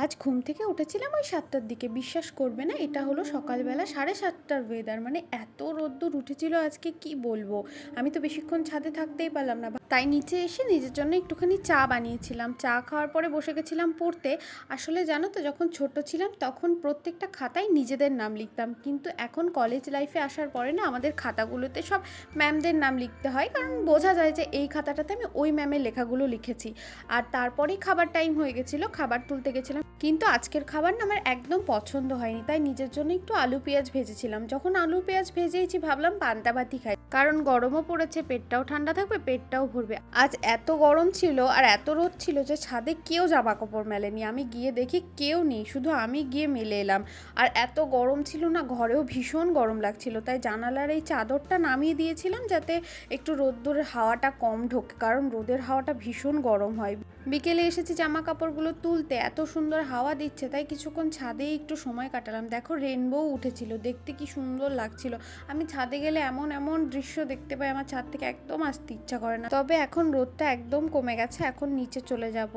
আজ ঘুম থেকে উঠেছিলাম ওই 7টার দিকে। বিশ্বাস করবে না, এটা হলো সকালবেলা 7:30টার ওয়েদার। মানে এত রোদ্দুর উঠেছিল আজকে, কি বলবো। আমি তো বেশিক্ষণ ছাদে থাকতেই পারলাম না, তাই নিচে এসে নিজের জন্য একটুখানি চা বানিয়েছিলাম। চা খাওয়ার পরে বসে গেছিলাম পড়তে। আসলে জানো তো, যখন ছোট ছিলাম তখন প্রত্যেকটা খাতায় নিজেদের নাম লিখতাম, কিন্তু এখন কলেজ লাইফে আসার পরে না আমাদের খাতাগুলোতে সব ম্যামদের নাম লিখতে হয়, কারণ বোঝা যায় যে এই খাতাটাতে আমি ওই ম্যামের লেখাগুলো লিখেছি। আর তারপরেই খাবার টাইম হয়ে গেছিলো, খাবার তুলতে গেছিলাম, কিন্তু আজকের খাবার না আমার একদম পছন্দ হয়নি, তাই নিজের জন্য একটু আলু পেঁয়াজ ভেজেছিলাম। যখন আলু পেঁয়াজ ভেজেছি ভাবলাম পান্তা ভাতই খাই, কারণ গরমও পড়েছে, পেটটাও ঠান্ডা থাকবে, পেটটাও ভরবে। আজ এত গরম ছিল আর এত রোদ ছিল যে ছাদে কেউ জামা কাপড় মেলেনি। আমি গিয়ে দেখি কেউ নেই, শুধু আমি গিয়ে মেলে এলাম। আর এত গরম ছিল না, ঘরেও ভীষণ গরম লাগছিল, তাই জানালার এই চাদরটা নামিয়ে দিয়েছিলাম যাতে একটু রোদ্দুরের হাওয়াটা কম ঢোকে, কারণ রোদের হাওয়াটা ভীষণ গরম হয়। বিকেলে এসেছি জামা কাপড়গুলো তুলতে, এত সুন্দর হাওয়া দিচ্ছে তাই কিছুক্ষণ ছাদেই একটু সময় কাটালাম। দেখো রেনবো উঠেছিল, দেখতে কি সুন্দর লাগছিল। আমি ছাদে গেলে এমন এমন দৃশ্য দেখতে পাই, আমার ছাদ থেকে একদম আসতে ইচ্ছা করে না। তবে এখন রোদটা একদম কমে গেছে, এখন নিচে চলে যাব।